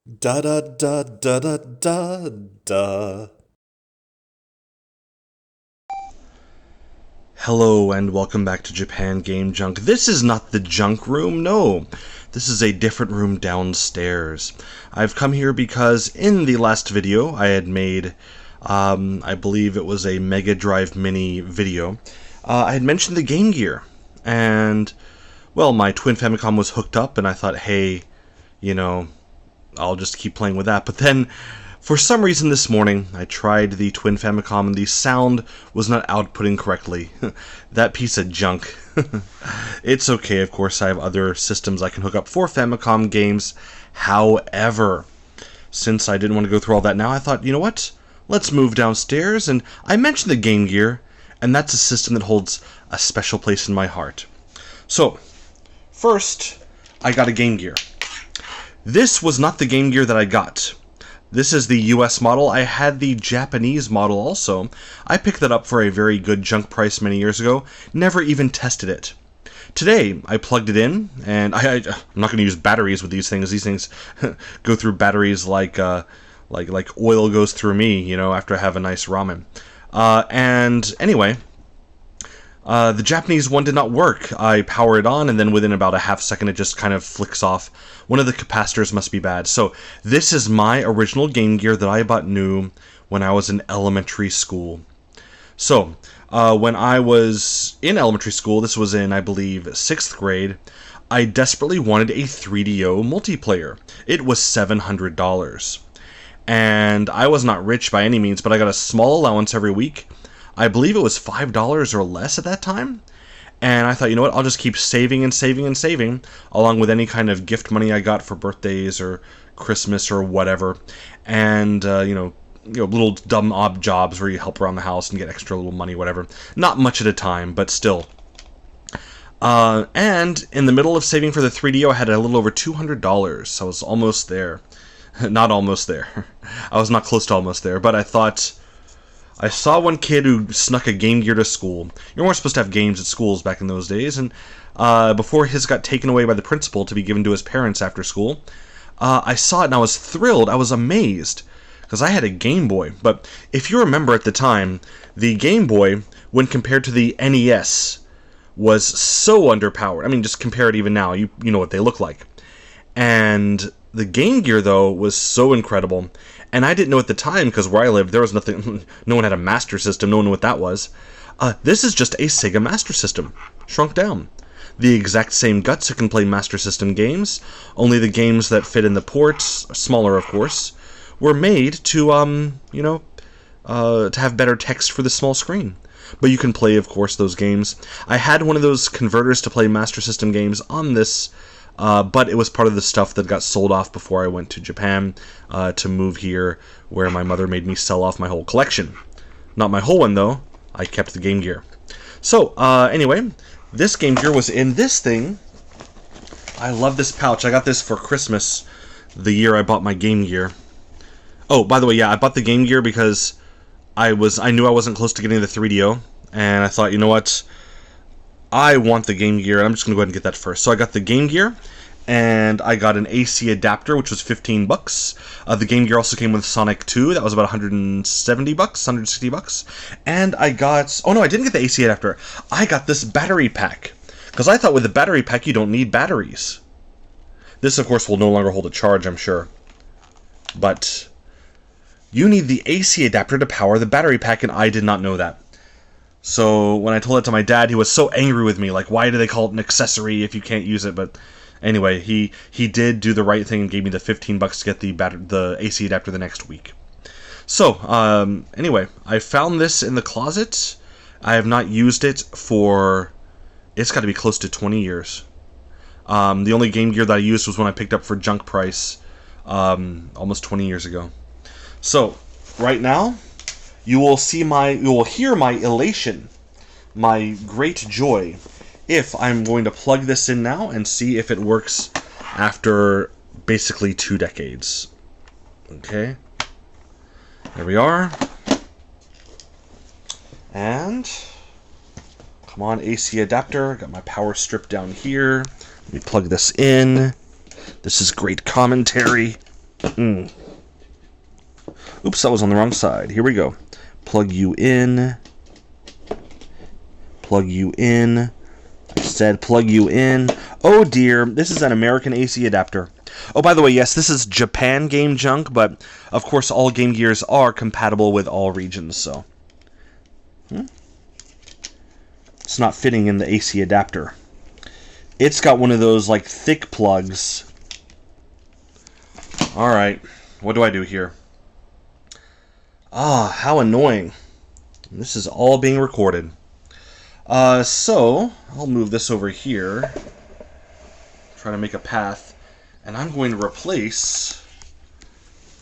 Da da da da da da da. Hello and welcome back to Japan Game Junk. This is not the junk room, no. This is a different room downstairs. I've come here because in the last video I had made, I believe it was a Mega Drive Mini video, I had mentioned the Game Gear. And, well, my Twin Famicom was hooked up and I thought, hey, you know, I'll just keep playing with that. But then, for some reason this morning, I tried the Twin Famicom and the sound was not outputting correctly. That piece of junk. It's okay, of course, I have other systems I can hook up for Famicom games. However, since I didn't want to go through all that now, I thought, you know what? Let's move downstairs, and I mentioned the Game Gear, and that's a system that holds a special place in my heart. So, first, I got a Game Gear. This was not the Game Gear that I got. This is the US model. I had the Japanese model also. I picked that up for a very good junk price many years ago. Never even tested it. Today, I plugged it in, and I'm not going to use batteries with these things. These things go through batteries like oil goes through me, you know, after I have a nice ramen. And anyway, the Japanese one did not work. I power it on, and then within about a half second it just kind of flicks off. One of the capacitors must be bad. So this is my original Game Gear that I bought new when I was in elementary school. So, when I was in elementary school, this was in, I believe, 6th grade, I desperately wanted a 3DO multiplayer. It was $700. And I was not rich by any means, but I got a small allowance every week. I believe it was $5 or less at that time. And I thought, you know what, I'll just keep saving and saving and saving, along with any kind of gift money I got for birthdays or Christmas or whatever. And, you know, little dumb odd jobs where you help around the house and get extra little money, whatever. Not much at a time, but still. And in the middle of saving for the 3DO, I had a little over $200. I was almost there. Not almost there. I was not close to almost there, but I thought, I saw one kid who snuck a Game Gear to school. You weren't supposed to have games at schools back in those days, and before his got taken away by the principal to be given to his parents after school, I saw it and I was thrilled. I was amazed, because I had a Game Boy. But if you remember at the time, the Game Boy, when compared to the NES, was so underpowered. I mean, just compare it even now. You know what they look like. And the Game Gear, though, was so incredible. And I didn't know at the time, because where I lived, there was nothing, no one had a Master System, no one knew what that was. This is just a Sega Master System, shrunk down. The exact same guts that can play Master System games, only the games that fit in the ports, smaller of course, were made to, to have better text for the small screen. But you can play, of course, those games. I had one of those converters to play Master System games on this, but it was part of the stuff that got sold off before I went to Japan to move here, where my mother made me sell off my whole collection. Not my whole one, though. I kept the Game Gear. So, anyway, this Game Gear was in this thing. I love this pouch. I got this for Christmas the year I bought my Game Gear. Oh, by the way, yeah, I bought the Game Gear because I knew I wasn't close to getting the 3DO, and I thought, you know what? I want the Game Gear, and I'm just going to go ahead and get that first. So I got the Game Gear, and I got an AC adapter, which was $15. The Game Gear also came with Sonic 2. That was about $170, $160. And I got... Oh, no, I didn't get the AC adapter. I got this battery pack. Because I thought with the battery pack, you don't need batteries. This, of course, will no longer hold a charge, I'm sure. But you need the AC adapter to power the battery pack, and I did not know that. So when I told it to my dad, he was so angry with me, like, why do they call it an accessory if you can't use it? But anyway, he did do the right thing and gave me the $15 to get the AC adapter the next week. So, anyway, I found this in the closet. I have not used it for, it's got to be close to 20 years. The only Game Gear that I used was when I picked up for junk price almost 20 years ago. So, right now, you will hear my elation, my great joy, if I'm going to plug this in now and see if it works after basically 2 decades. Okay. There we are. And, come on, AC adapter. Got my power strip down here. Let me plug this in. This is great commentary. Oops, that was on the wrong side. Here we go. Plug you in. Plug you in. I said plug you in. Oh dear, this is an American AC adapter. Oh, by the way, yes, this is Japan Game Junk, but of course all Game Gears are compatible with all regions, so. It's not fitting in the AC adapter. It's got one of those, like, thick plugs. Alright, what do I do here? Ah, how annoying. This is all being recorded. So, I'll move this over here. Try to make a path. And I'm going to replace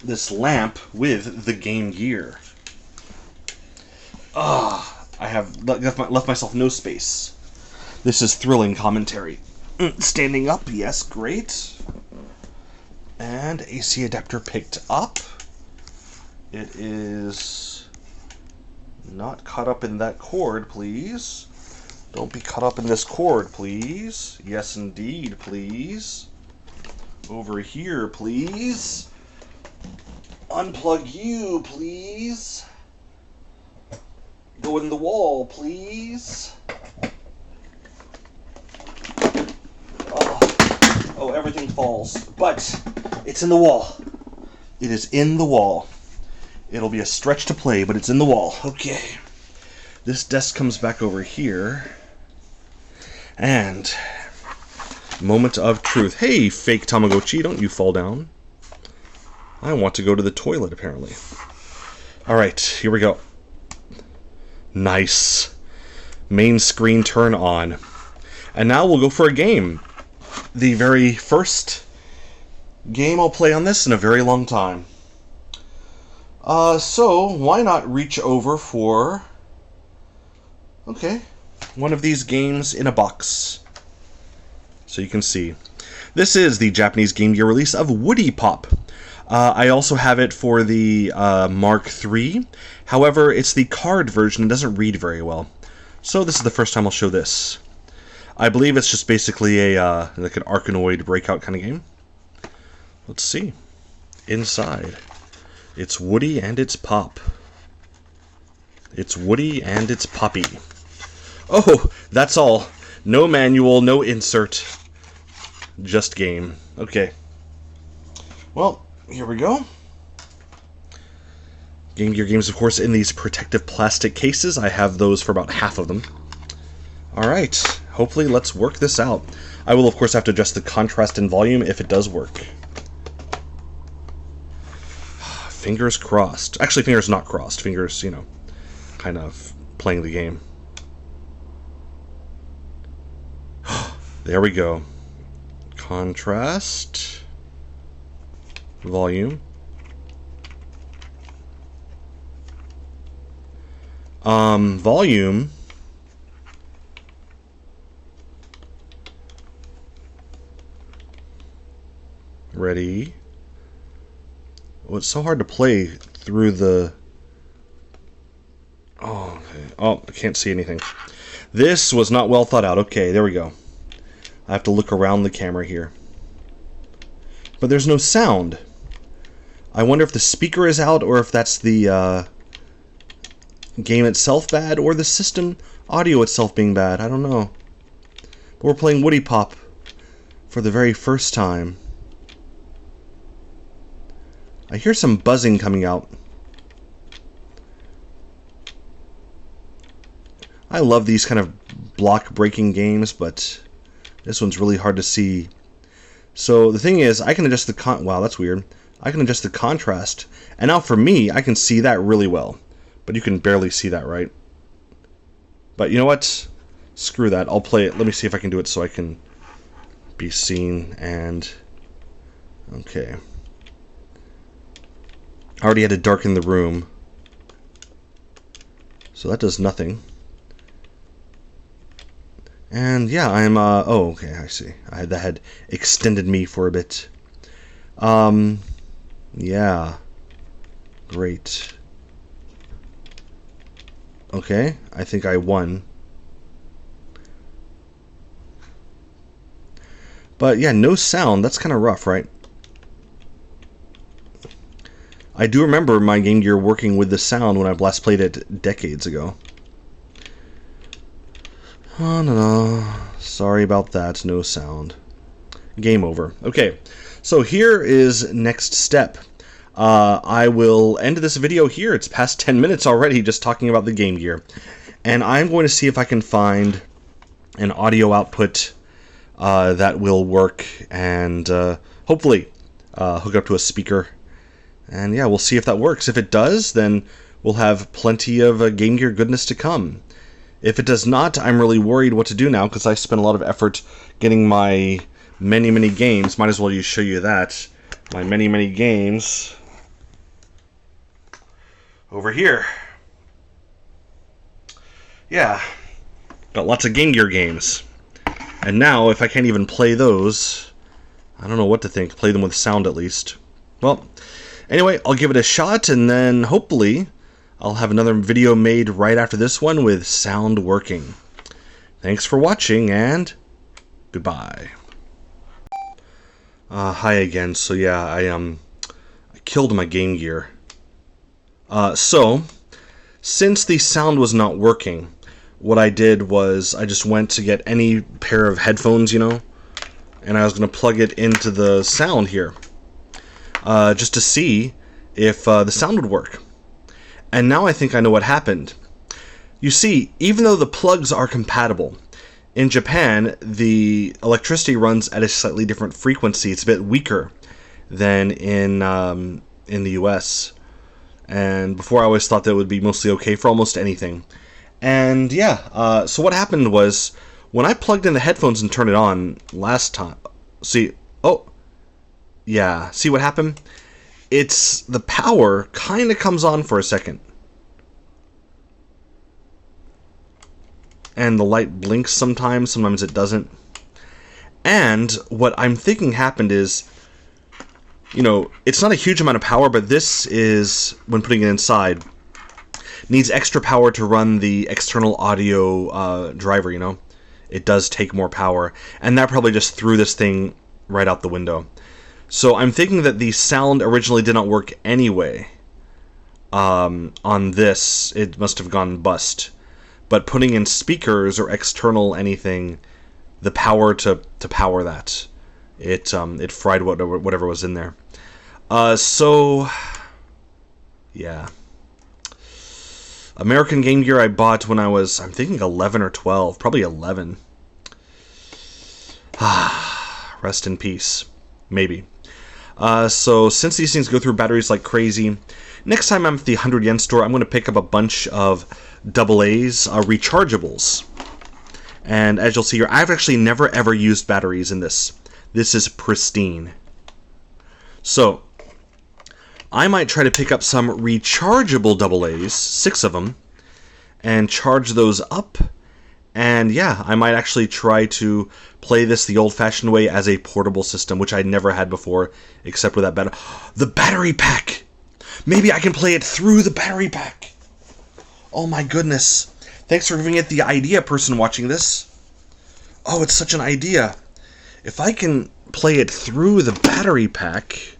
this lamp with the Game Gear. I have left myself no space. This is thrilling commentary. Standing up, yes, great. And AC adapter picked up. It is not caught up in that cord, please. Don't be caught up in this cord, please. Yes, indeed, please. Over here, please. Unplug you, please. Go in the wall, please. Oh, everything falls. But it's in the wall. It is in the wall. It'll be a stretch to play, but it's in the wall. Okay. This desk comes back over here. And moment of truth. Hey, fake Tamagotchi, don't you fall down. I want to go to the toilet, apparently. Alright, here we go. Nice. Main screen turn on. And now we'll go for a game. The very first game I'll play on this in a very long time. So, why not reach over for... Okay. One of these games in a box. So you can see. This is the Japanese Game Gear release of Woody Pop. I also have it for the Mark III. However, it's the card version. It doesn't read very well. So this is the first time I'll show this. I believe it's just basically a like an Arkanoid breakout kind of game. Let's see. Inside. It's Woody and it's Pop. It's Woody and it's Poppy. Oh, that's all. No manual, no insert. Just game. Okay. Well, here we go. Game Gear games, of course, in these protective plastic cases. I have those for about half of them. Alright. Hopefully, let's work this out. I will, of course, have to adjust the contrast and volume if it does work. Fingers crossed. Actually, fingers not crossed. Fingers, you know, kind of playing the game. There we go. Contrast. Volume. Volume. Ready. Oh, it's so hard to play through the... Oh, okay. Oh, I can't see anything. This was not well thought out. Okay, there we go. I have to look around the camera here. But there's no sound. I wonder if the speaker is out or if that's the game itself bad or the system audio itself being bad. I don't know. But we're playing Woody Pop for the very first time. I hear some buzzing coming out. I love these kind of block-breaking games, but this one's really hard to see. So the thing is, I can adjust the wow, that's weird. I can adjust the contrast, and now for me, I can see that really well. But you can barely see that, right? But you know what? Screw that. I'll play it. Let me see if I can do it so I can be seen and... Okay. I already had to darken the room. So that does nothing. And yeah, I'm, oh, okay, I see. That had extended me for a bit. Yeah. Great. Okay, I think I won. But yeah, no sound. That's kind of rough, right? I do remember my Game Gear working with the sound when I last played it decades ago. Oh, no. Sorry about that. No sound. Game over. Okay, so here is next step. I will end this video here. It's past 10 minutes already just talking about the Game Gear. And I'm going to see if I can find an audio output that will work and hopefully hook up to a speaker. And yeah, we'll see if that works. If it does, then we'll have plenty of Game Gear goodness to come. If it does not, I'm really worried what to do now because I spent a lot of effort getting my many games. Might as well show you that. My many games over here. Yeah, got lots of Game Gear games. And now, if I can't even play those, I don't know what to think. Play them with sound at least. Well, anyway, I'll give it a shot, and then hopefully I'll have another video made right after this one with sound working. Thanks for watching, and goodbye. Hi again. So yeah, I killed my Game Gear. So since the sound was not working, what I did was I just went to get any pair of headphones, and I was going to plug it into the sound here, just to see if the sound would work. And now I think I know what happened. You see, even though the plugs are compatible, in Japan, the electricity runs at a slightly different frequency. It's a bit weaker than in the US. And before I always thought that it would be mostly okay for almost anything. And yeah, so what happened was, when I plugged in the headphones and turned it on last time, see what happened? It's, the power kind of comes on for a second. And the light blinks sometimes it doesn't. And what I'm thinking happened is, it's not a huge amount of power, but this is, when putting it inside, needs extra power to run the external audio driver, It does take more power. And that probably just threw this thing right out the window. So I'm thinking that the sound originally did not work anyway. On this, it must have gone bust. But putting in speakers or external anything, the power to power that, it fried whatever was in there. So yeah. American Game Gear I bought when I was, I'm thinking 11 or 12, probably 11. Rest in peace. Maybe. So since these things go through batteries like crazy, next time I'm at the 100 yen store, I'm going to pick up a bunch of AA's rechargeables. And as you'll see here, I've actually never ever used batteries in this. This is pristine. So I might try to pick up some rechargeable AA's, 6 of them, and charge those up. And yeah, I might actually try to play this the old-fashioned way as a portable system, which I never had before, except with that the battery pack! Maybe I can play it through the battery pack! Oh my goodness. Thanks for giving it the idea, person watching this. Oh, it's such an idea. If I can play it through the battery pack,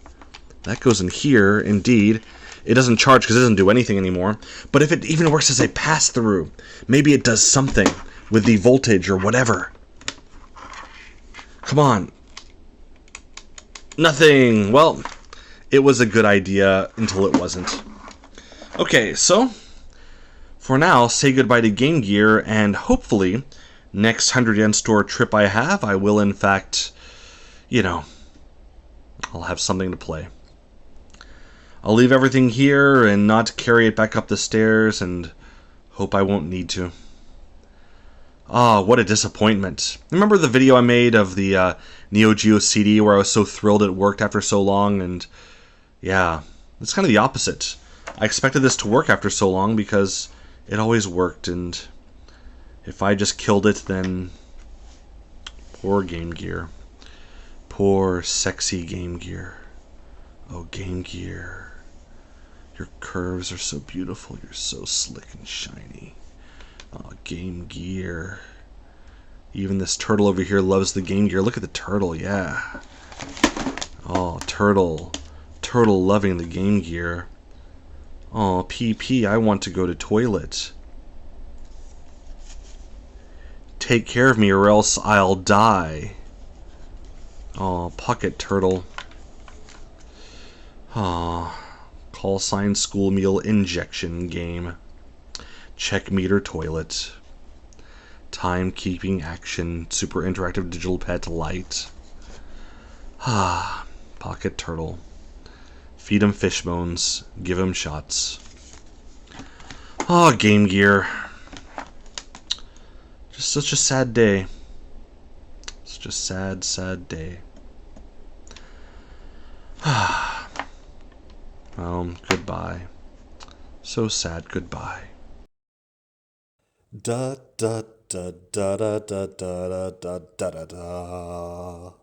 that goes in here, indeed. It doesn't charge because it doesn't do anything anymore. But if it even works as a pass-through, maybe it does something with the voltage or whatever. Come on. Nothing. Well, it was a good idea until it wasn't. Okay, so for now, say goodbye to Game Gear, and hopefully, next 100 yen store trip I have, I will in fact, I'll have something to play. I'll leave everything here and not carry it back up the stairs, and hope I won't need to. Ah, what a disappointment. Remember the video I made of the Neo Geo CD where I was so thrilled it worked after so long? And yeah, it's kind of the opposite. I expected this to work after so long because it always worked, and if I just killed it, then poor Game Gear. Poor sexy Game Gear. Oh, Game Gear. Your curves are so beautiful. You're so slick and shiny. Oh, Game Gear. Even this turtle over here loves the Game Gear. Look at the turtle, yeah. Oh, turtle. Turtle loving the Game Gear. Aw, PP, I want to go to toilet. Take care of me or else I'll die. Aw, Pocket Turtle. Aw, call sign school meal injection game. Check meter toilet. Timekeeping action. Super interactive digital pet light. Ah, Pocket Turtle. Feed him fish bones. Give him shots. Ah, Game Gear. Just such a sad day. Such a sad, sad day. Well, goodbye. So sad, goodbye. Da da da da da da da da da da da.